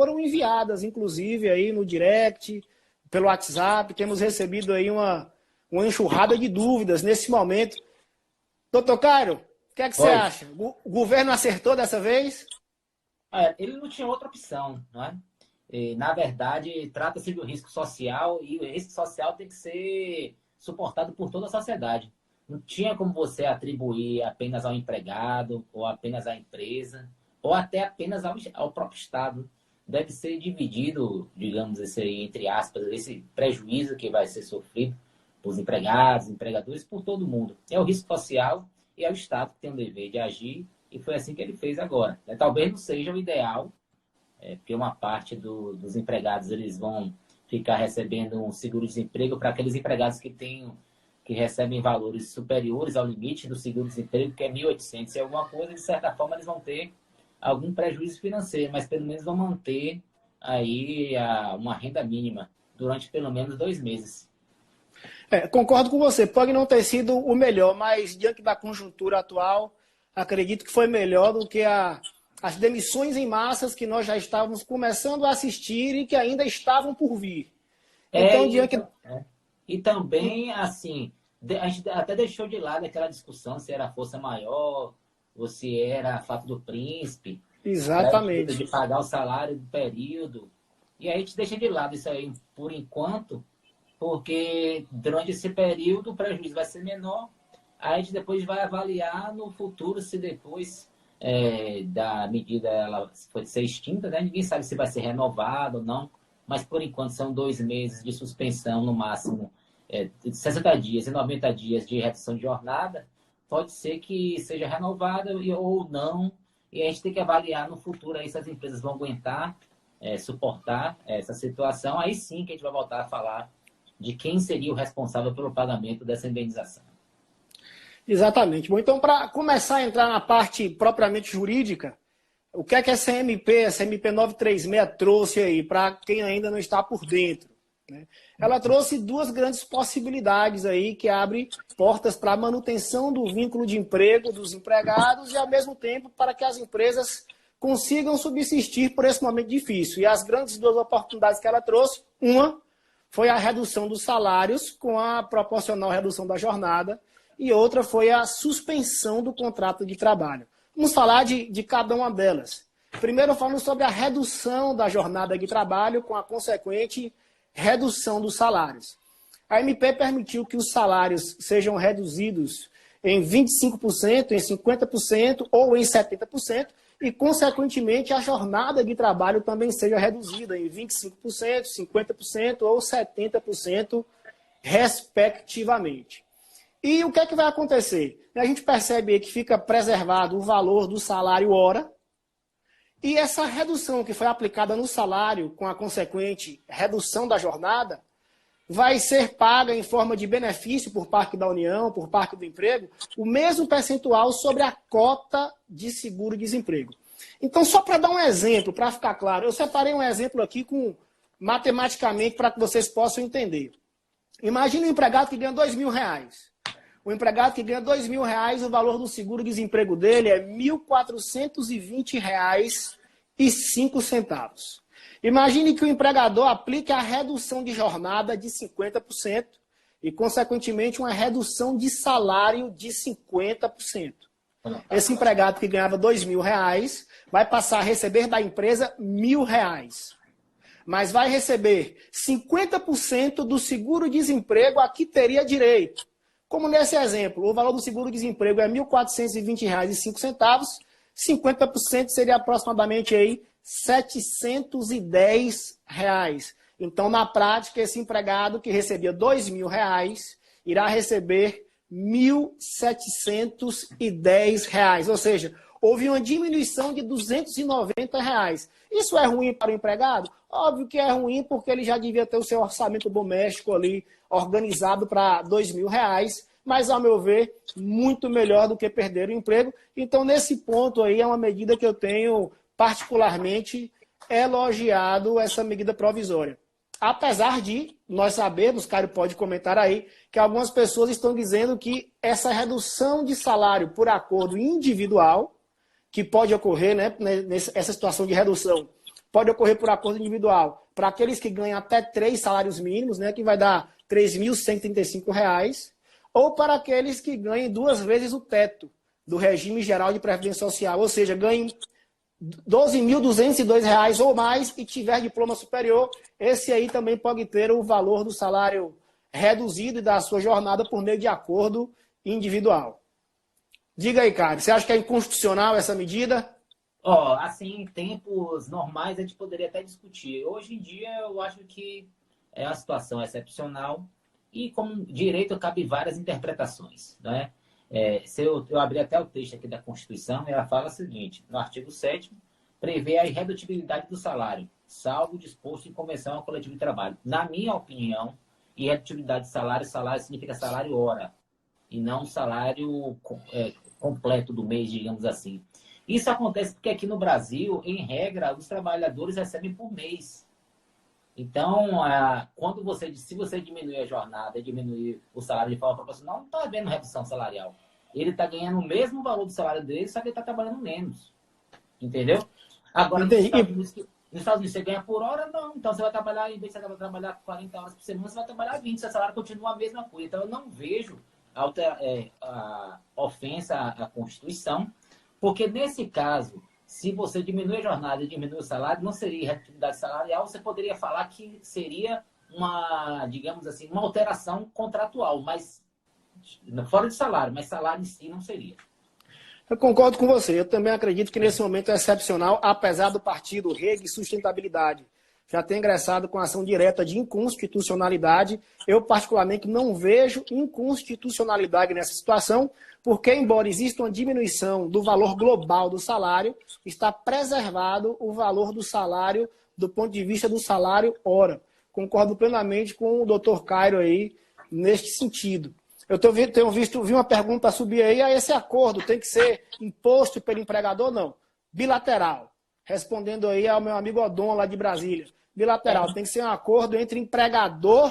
foram enviadas, inclusive, aí no direct, pelo WhatsApp. Temos recebido aí uma enxurrada de dúvidas nesse momento. Doutor Cairo, o que é que você acha? O governo acertou dessa vez? Ele não tinha outra opção, não é? Na verdade, trata-se do risco social e o risco social tem que ser suportado por toda a sociedade. Não tinha como você atribuir apenas ao empregado ou apenas à empresa ou até apenas ao próprio Estado. Deve ser dividido, digamos, entre aspas, esse prejuízo que vai ser sofrido por empregados, empregadores, por todo mundo. É o risco social e é o Estado que tem o dever de agir e foi assim que ele fez agora. Talvez não seja o ideal, porque uma parte dos empregados eles vão ficar recebendo um seguro-desemprego para aqueles empregados que recebem valores superiores ao limite do seguro-desemprego, que é 1.800 e alguma coisa, de certa forma eles vão ter algum prejuízo financeiro, mas pelo menos vão manter aí uma renda mínima durante pelo menos 2 meses. Concordo com você, pode não ter sido o melhor, mas diante da conjuntura atual, acredito que foi melhor do que as demissões em massas que nós já estávamos começando a assistir e que ainda estavam por vir. Então, E também, assim, a gente até deixou de lado aquela discussão se era força maior ou se era fato do príncipe. Exatamente. De pagar o salário do período. E aí a gente deixa de lado isso aí por enquanto, porque durante esse período o prejuízo vai ser menor. Aí a gente depois vai avaliar no futuro se depois da medida ela for ser extinta, né? Ninguém sabe se vai ser renovada ou não, mas por enquanto são 2 meses de suspensão no máximo, de 60 dias e 90 dias de redução de jornada. Pode ser que seja renovada ou não, e a gente tem que avaliar no futuro aí se as empresas vão aguentar, suportar essa situação. Aí sim que a gente vai voltar a falar de quem seria o responsável pelo pagamento dessa indenização. Exatamente. Bom, então, para começar a entrar na parte propriamente jurídica, o que é que essa MP 936 trouxe aí, para quem ainda não está por dentro? Né? Ela trouxe 2 grandes possibilidades aí, que abrem portas para a manutenção do vínculo de emprego dos empregados e, ao mesmo tempo, para que as empresas consigam subsistir por esse momento difícil. E as grandes 2 oportunidades que ela trouxe, uma foi a redução dos salários com a proporcional redução da jornada, e outra foi a suspensão do contrato de trabalho. Vamos falar de cada uma delas. Primeiro, falando sobre a redução da jornada de trabalho com a consequente redução dos salários. A MP permitiu que os salários sejam reduzidos em 25%, em 50% ou em 70%, e, consequentemente, a jornada de trabalho também seja reduzida em 25%, 50% ou 70%, respectivamente. E o que é que vai acontecer? A gente percebe que fica preservado o valor do salário hora, e essa redução que foi aplicada no salário, com a consequente redução da jornada, vai ser paga em forma de benefício por parte da União, por parte do emprego, o mesmo percentual sobre a cota de seguro-desemprego. Então, só para dar um exemplo, para ficar claro, eu separei um exemplo aqui matematicamente para que vocês possam entender. Imagine um empregado que ganha R$2.000. O empregado que ganha R$2.000, o valor do seguro-desemprego dele é R$ 1.420,05. Imagine que o empregador aplique a redução de jornada de 50% e, consequentemente, uma redução de salário de 50%. Esse empregado que ganhava R$2.000 vai passar a receber da empresa R$1.000. Mas vai receber 50% do seguro-desemprego a que teria direito. Como nesse exemplo, o valor do seguro-desemprego é R$ 1.420,05, 50% seria aproximadamente aí R$ 710. Então, na prática, esse empregado que recebia R$2.000 irá receber R$ 1.710. Ou seja, houve uma diminuição de R$ 290. Isso é ruim para o empregado? Óbvio que é ruim, porque ele já devia ter o seu orçamento doméstico ali organizado para R$ 2.000, mas, ao meu ver, muito melhor do que perder o emprego. Então, nesse ponto aí, é uma medida que eu tenho particularmente elogiado, essa medida provisória. Apesar de nós sabermos, Caio pode comentar aí, que algumas pessoas estão dizendo que essa redução de salário por acordo individual, que pode ocorrer, né, nessa situação de redução, pode ocorrer por acordo individual para aqueles que ganham até 3 salários mínimos, né, que vai dar R$ 3.135, ou para aqueles que ganhem 2 vezes o teto do regime geral de previdência social, ou seja, ganhem R$ 12.202 ou mais e tiver diploma superior, esse aí também pode ter o valor do salário reduzido e da sua jornada por meio de acordo individual. Diga aí, cara, você acha que é inconstitucional essa medida? Assim, em tempos normais a gente poderia até discutir. Hoje em dia eu acho que é uma situação excepcional e como direito cabe várias interpretações, né? Se eu abrir até o texto aqui da Constituição, ela fala o seguinte, no artigo 7º, prevê a irredutibilidade do salário, salvo disposto em convenção ao coletivo de trabalho. Na minha opinião, irredutibilidade de salário, salário significa salário hora, e não salário completo do mês, digamos assim. Isso acontece porque aqui no Brasil, em regra, os trabalhadores recebem por mês. Então, se você diminuir a jornada e diminuir o salário de forma proporcional, não está havendo redução salarial. Ele está ganhando o mesmo valor do salário dele, só que ele está trabalhando menos. Entendeu? Agora, nos Estados Unidos você ganha por hora, não. Então, você vai trabalhar, em vez de você trabalhar 40 horas por semana, você vai trabalhar 20. Seu salário continua a mesma coisa. Então, eu não vejo a ofensa à Constituição, porque nesse caso, se você diminui a jornada e diminui o salário, não seria irredutibilidade salarial, você poderia falar que seria digamos assim, uma alteração contratual, mas fora de salário, mas salário em si não seria. Eu concordo com você. Eu também acredito que nesse momento é excepcional, apesar do partido Rede e Sustentabilidade já ter ingressado com ação direta de inconstitucionalidade. Eu, particularmente, não vejo inconstitucionalidade nessa situação, porque, embora exista uma diminuição do valor global do salário, está preservado o valor do salário do ponto de vista do salário hora. Concordo plenamente com o doutor Cairo aí neste sentido. Eu vi uma pergunta subir aí, esse acordo tem que ser imposto pelo empregador? Não. Bilateral. Respondendo aí ao meu amigo Odon, lá de Brasília. Bilateral. Tem que ser um acordo entre empregador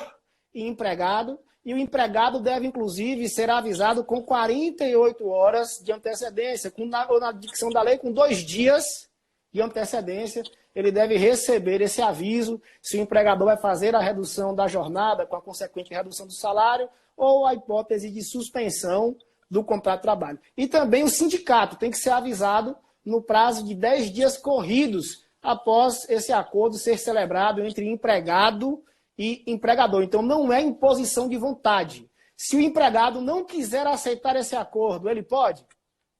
e empregado, e o empregado deve, inclusive, ser avisado com 48 horas de antecedência, ou na dicção da lei, com 2 dias de antecedência, ele deve receber esse aviso se o empregador vai fazer a redução da jornada, com a consequente redução do salário, ou a hipótese de suspensão do contrato de trabalho. E também o sindicato tem que ser avisado no prazo de 10 dias corridos após esse acordo ser celebrado entre empregado e empregador. Então, não é imposição de vontade. Se o empregado não quiser aceitar esse acordo, ele pode?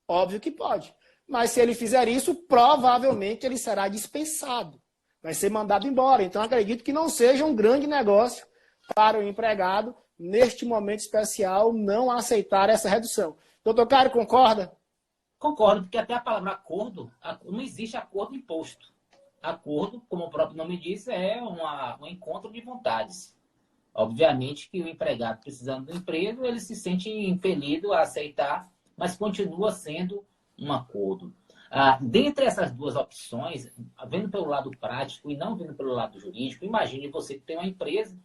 Óbvio que pode. Mas se ele fizer isso, provavelmente ele será dispensado. Vai ser mandado embora. Então, acredito que não seja um grande negócio para o empregado, neste momento especial, não aceitar essa redução. Doutor Cário, concorda? Concordo, porque até a palavra acordo, não existe acordo imposto. Acordo, como o próprio nome diz, é um encontro de vontades. Obviamente que o empregado, precisando do emprego, ele se sente impelido a aceitar, mas continua sendo um acordo. Dentre essas duas opções, vendo pelo lado prático e não vendo pelo lado jurídico, imagine você que tem uma empresa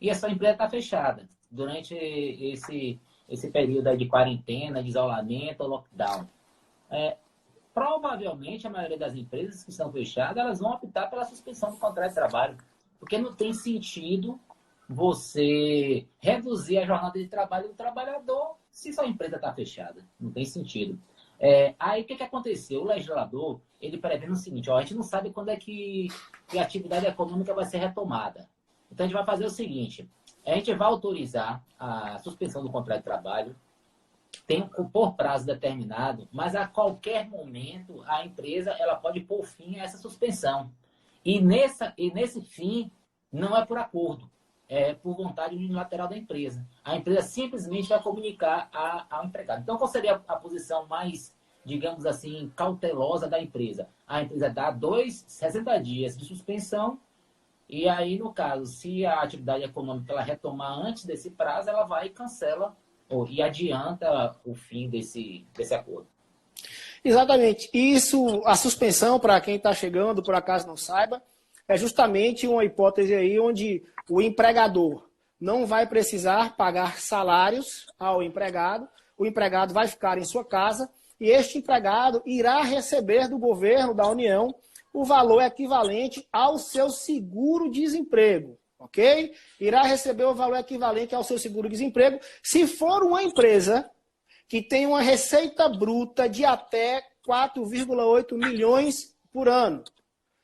e essa empresa está fechada durante esse período aí de quarentena, de isolamento, lockdown. Provavelmente a maioria das empresas que estão fechadas, elas vão optar pela suspensão do contrato de trabalho, porque não tem sentido você reduzir a jornada de trabalho do trabalhador se sua empresa está fechada. Não tem sentido. Aí o que aconteceu? O legislador, ele prevê o seguinte, a gente não sabe quando é que a atividade econômica vai ser retomada. Então a gente vai fazer o seguinte, a gente vai autorizar a suspensão do contrato de trabalho, por prazo determinado, mas a qualquer momento a empresa ela pode pôr fim a essa suspensão. E nesse fim não é por acordo, é por vontade unilateral da empresa. A empresa simplesmente vai comunicar ao empregado. Então, qual seria a posição mais, digamos assim, cautelosa da empresa? A empresa dá 60 dias de suspensão e aí, no caso, se a atividade econômica ela retomar antes desse prazo, ela vai e cancela e adianta o fim desse acordo. Exatamente. Isso, a suspensão, para quem está chegando, por acaso não saiba, é justamente uma hipótese aí onde o empregador não vai precisar pagar salários ao empregado, o empregado vai ficar em sua casa e este empregado irá receber do governo, da União, o valor equivalente ao seu seguro-desemprego, ok? Irá receber o valor equivalente ao seu seguro-desemprego se for uma empresa que tem uma receita bruta de até 4,8 milhões por ano.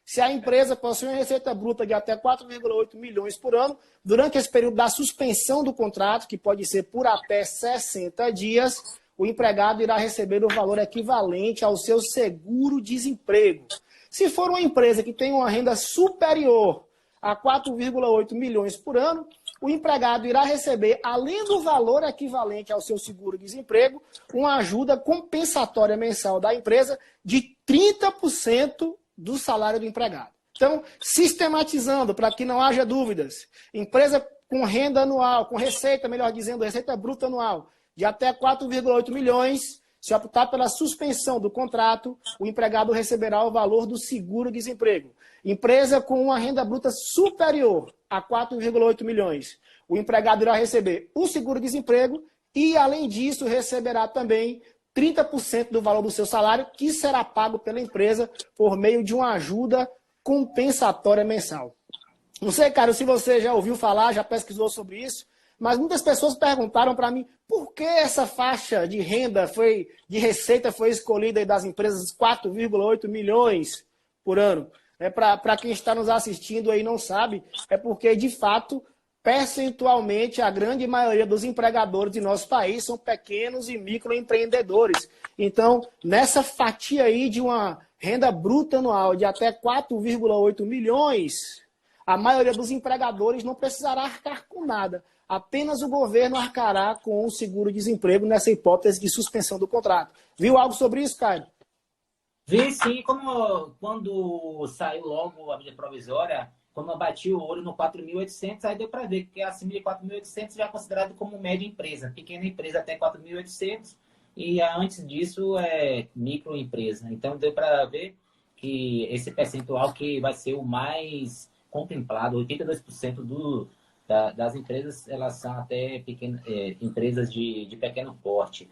Se a empresa possui uma receita bruta de até 4,8 milhões por ano, durante esse período da suspensão do contrato, que pode ser por até 60 dias, o empregado irá receber o valor equivalente ao seu seguro-desemprego. Se for uma empresa que tem uma renda superior a 4,8 milhões por ano, o empregado irá receber, além do valor equivalente ao seu seguro-desemprego, uma ajuda compensatória mensal da empresa de 30% do salário do empregado. Então, sistematizando, para que não haja dúvidas, empresa com renda anual, com receita, melhor dizendo, receita bruta anual, de até 4,8 milhões, se optar pela suspensão do contrato, o empregado receberá o valor do seguro-desemprego. Empresa com uma renda bruta superior a 4,8 milhões, o empregado irá receber o seguro-desemprego e, além disso, receberá também 30% do valor do seu salário, que será pago pela empresa por meio de uma ajuda compensatória mensal. Não sei, cara, se você já ouviu falar, já pesquisou sobre isso, mas muitas pessoas perguntaram para mim por que essa faixa de renda de receita foi escolhida aí das empresas 4,8 milhões por ano. Para quem está nos assistindo aí e não sabe, é porque, de fato, percentualmente, a grande maioria dos empregadores de nosso país são pequenos e microempreendedores. Então, nessa fatia aí de uma renda bruta anual de até 4,8 milhões, a maioria dos empregadores não precisará arcar com nada. Apenas o governo arcará com o seguro-desemprego nessa hipótese de suspensão do contrato. Viu algo sobre isso, Caio? Vi sim, quando saiu logo a medida provisória, quando eu bati o olho no 4.800, aí deu para ver que acima de 4.800 já é considerado como média empresa, pequena empresa até 4.800 e antes disso é microempresa. Então deu para ver que esse percentual que vai ser o mais contemplado, 82% das empresas, elas são até empresas de pequeno porte.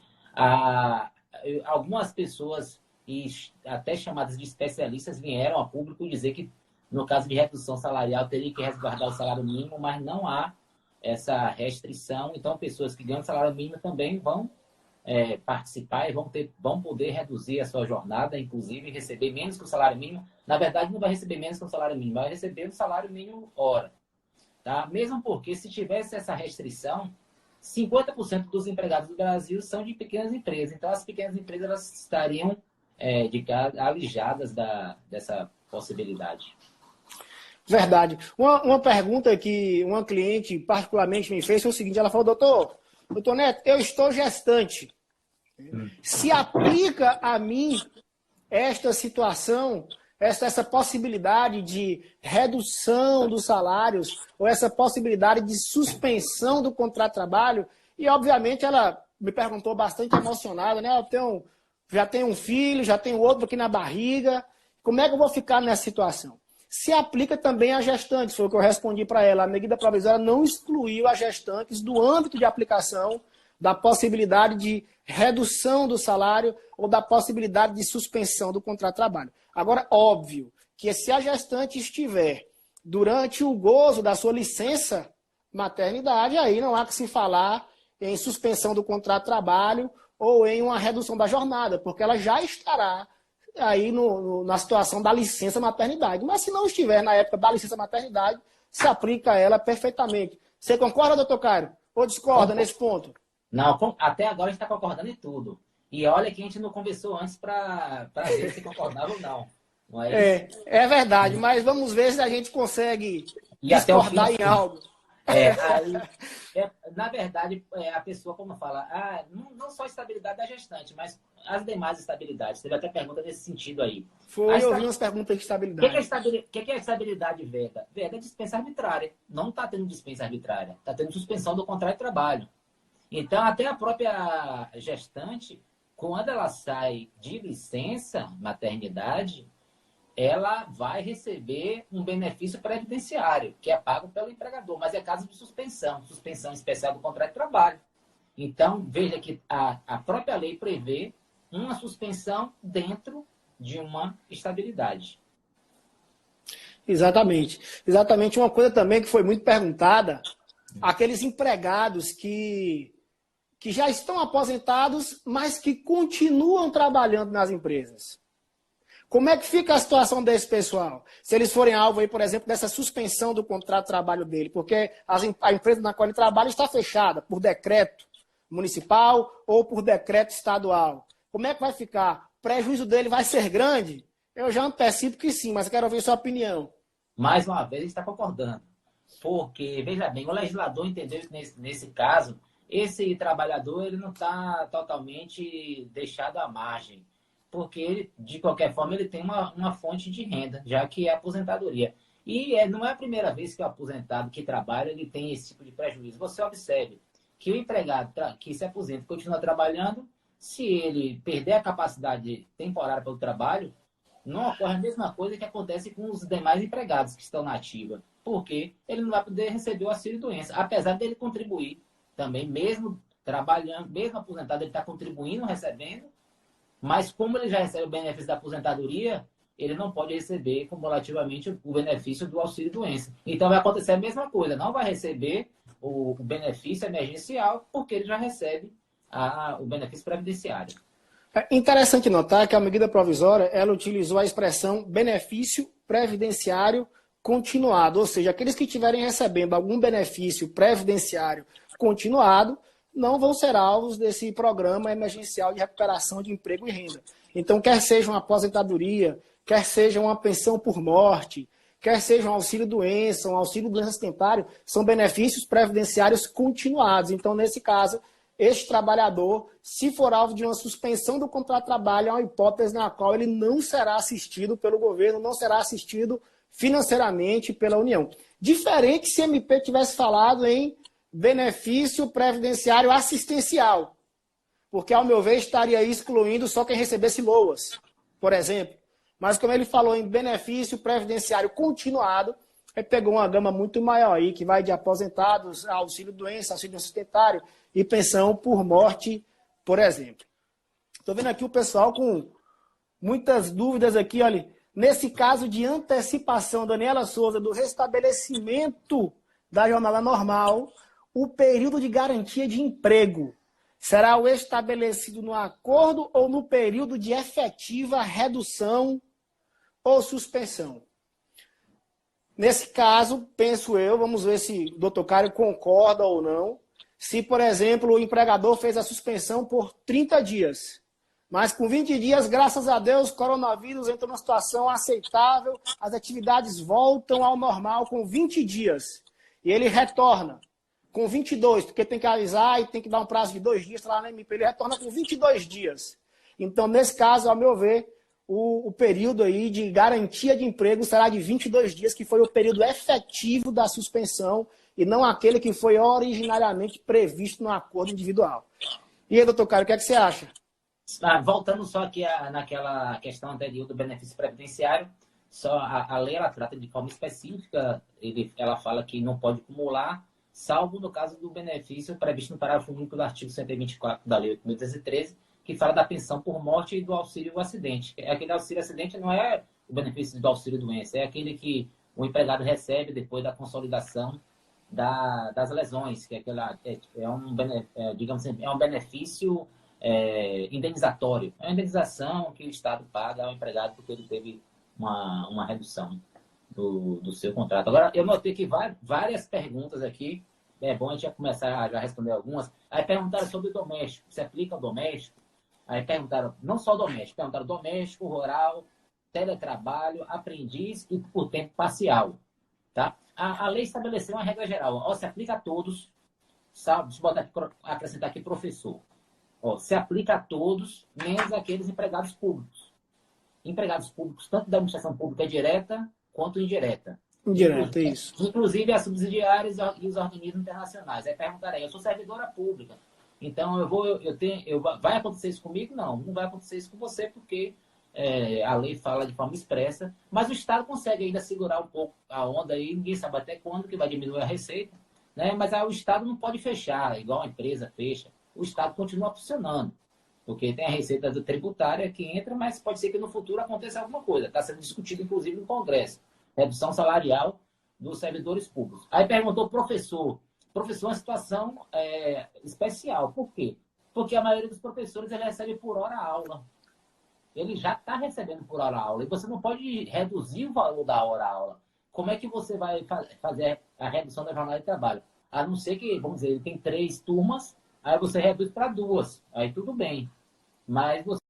Algumas pessoas, e até chamadas de especialistas, vieram a público dizer que, no caso de redução salarial, teria que resguardar o salário mínimo, mas não há essa restrição. Então, pessoas que ganham salário mínimo também vão participar e vão poder reduzir a sua jornada, inclusive receber menos que o salário mínimo. Na verdade, não vai receber menos que o salário mínimo, vai receber o salário mínimo hora. Tá? Mesmo porque, se tivesse essa restrição, 50% dos empregados do Brasil são de pequenas empresas. Então, as pequenas empresas elas estariam alijadas dessa possibilidade. Verdade. Uma pergunta que uma cliente particularmente me fez foi o seguinte, ela falou, doutor Neto, eu estou gestante. Se aplica a mim esta situação, essa possibilidade de redução dos salários ou essa possibilidade de suspensão do contrato de trabalho? E, obviamente, ela me perguntou bastante emocionada, né? Já tenho um filho, já tenho outro aqui na barriga. Como é que eu vou ficar nessa situação? Se aplica também a gestantes, foi o que eu respondi para ela. A medida provisória não excluiu as gestantes do âmbito de aplicação da possibilidade de redução do salário ou da possibilidade de suspensão do contrato de trabalho. Agora, óbvio que se a gestante estiver durante o gozo da sua licença maternidade, aí não há que se falar em suspensão do contrato de trabalho ou em uma redução da jornada, porque ela já estará aí na situação da licença maternidade. Mas se não estiver na época da licença maternidade, se aplica a ela perfeitamente. Você concorda, doutor Caio? Ou discorda nesse ponto? Não, até agora a gente está concordando em tudo. E olha que a gente não conversou antes para ver se concordava ou não. É verdade, mas vamos ver se a gente consegue discordar em algo. Na verdade, a pessoa, como fala, não só a estabilidade da gestante, mas as demais estabilidades. Teve até pergunta nesse sentido aí. Eu vi umas perguntas de estabilidade. O que é estabilidade veda? Veda é dispensa arbitrária. Não está tendo dispensa arbitrária. Está tendo suspensão do contrato de trabalho. Então, até a própria gestante, quando ela sai de licença maternidade, ela vai receber um benefício previdenciário, que é pago pelo empregador, mas é caso de suspensão especial do contrato de trabalho. Então, veja que a própria lei prevê uma suspensão dentro de uma estabilidade. Exatamente. Exatamente. Uma coisa também que foi muito perguntada, aqueles empregados que já estão aposentados, mas que continuam trabalhando nas empresas. Como é que fica a situação desse pessoal? Se eles forem alvo, aí, por exemplo, dessa suspensão do contrato de trabalho dele, porque a empresa na qual ele trabalha está fechada por decreto municipal ou por decreto estadual. Como é que vai ficar? O prejuízo dele vai ser grande? Eu já antecipo que sim, mas eu quero ouvir sua opinião. Mais uma vez, a gente está concordando. Porque, veja bem, o legislador entendeu que nesse caso, esse trabalhador ele não está totalmente deixado à margem. Porque ele, de qualquer forma, ele tem uma fonte de renda, já que é a aposentadoria. E não é a primeira vez que o aposentado que trabalha ele tem esse tipo de prejuízo. Você observe que o empregado que se aposenta e continua trabalhando, se ele perder a capacidade temporária pelo trabalho, não ocorre a mesma coisa que acontece com os demais empregados que estão na ativa. Porque ele não vai poder receber o auxílio-doença, apesar dele contribuir também, mesmo trabalhando, mesmo aposentado, ele está contribuindo, recebendo, mas como ele já recebe o benefício da aposentadoria, ele não pode receber cumulativamente o benefício do auxílio-doença. Então vai acontecer a mesma coisa, não vai receber o benefício emergencial, porque ele já recebe o benefício previdenciário. É interessante notar que a medida provisória ela utilizou a expressão benefício previdenciário continuado, ou seja, aqueles que estiverem recebendo algum benefício previdenciário continuado não vão ser alvos desse programa emergencial de recuperação de emprego e renda. Então, quer seja uma aposentadoria, quer seja uma pensão por morte, quer seja um auxílio-doença, um auxílio-doença assistentário, são benefícios previdenciários continuados. Então, nesse caso, este trabalhador, se for alvo de uma suspensão do contrato de trabalho, é uma hipótese na qual ele não será assistido pelo governo, não será assistido financeiramente pela União. Diferente se a MP tivesse falado em benefício previdenciário assistencial, porque, ao meu ver, estaria excluindo só quem recebesse LOAS, por exemplo. Mas como ele falou em benefício previdenciário continuado, ele pegou uma gama muito maior aí, que vai de aposentados a auxílio-doença, auxílio assistentário e pensão por morte, por exemplo. Estou vendo aqui o pessoal com muitas dúvidas aqui, olha. Nesse caso de antecipação, Daniela Souza, do restabelecimento da jornada normal, o período de garantia de emprego será o estabelecido no acordo ou no período de efetiva redução ou suspensão? Nesse caso, penso eu, vamos ver se o doutor Cário concorda ou não, se, por exemplo, o empregador fez a suspensão por 30 dias, mas com 20 dias, graças a Deus, o coronavírus entrou numa situação aceitável, as atividades voltam ao normal com 20 dias, e ele retorna com 22, porque tem que avisar e tem que dar um prazo de 2 dias, lá na MP, ele retorna com 22 dias. Então, nesse caso, ao meu ver, o período aí de garantia de emprego será de 22 dias, que foi o período efetivo da suspensão e não aquele que foi originariamente previsto no acordo individual. E aí, doutor Cário, o que é que você acha? Voltando só aqui naquela questão anterior do benefício previdenciário, só a lei ela trata de forma específica, ela fala que não pode acumular, salvo no caso do benefício previsto no parágrafo único do artigo 124 da Lei 8.213, que fala da pensão por morte e do auxílio acidente. Aquele auxílio acidente não é o benefício do auxílio doença, é aquele que o empregado recebe depois da consolidação das lesões, que digamos assim, é um benefício indenizatório. É uma indenização que o Estado paga ao empregado porque ele teve uma redução do seu contrato. Agora, eu notei que várias perguntas aqui, é bom a gente já começar a já responder algumas. Aí perguntaram sobre o doméstico, se aplica ao doméstico. Aí perguntaram, não só doméstico, perguntaram doméstico, rural, teletrabalho, aprendiz e por tempo parcial. Tá? A lei estabeleceu uma regra geral, ó, se aplica a todos, sabe? Deixa eu acrescentar aqui professor. Ó, se aplica a todos, menos aqueles empregados públicos. Empregados públicos, tanto da administração pública direta quanto indireta. Indireta, isso. Inclusive as subsidiárias e os organismos internacionais. Aí perguntarei, eu sou servidora pública, então vai acontecer isso comigo? Não vai acontecer isso com você, porque a lei fala de forma expressa, mas o Estado consegue ainda segurar um pouco a onda aí, ninguém sabe até quando que vai diminuir a receita, né? Mas o Estado não pode fechar, igual a empresa fecha. O Estado continua funcionando, porque tem a receita tributária que entra, mas pode ser que no futuro aconteça alguma coisa. Está sendo discutido, inclusive, no Congresso. redução salarial dos servidores públicos. Aí perguntou professor. Professor é uma situação especial. Por quê? Porque a maioria dos professores ele recebe por hora aula. Ele já está recebendo por hora aula. E você não pode reduzir o valor da hora aula. Como é que você vai fazer a redução da jornada de trabalho? A não ser que, vamos dizer, ele tem 3 turmas, aí você reduz para 2. Aí tudo bem. Mas você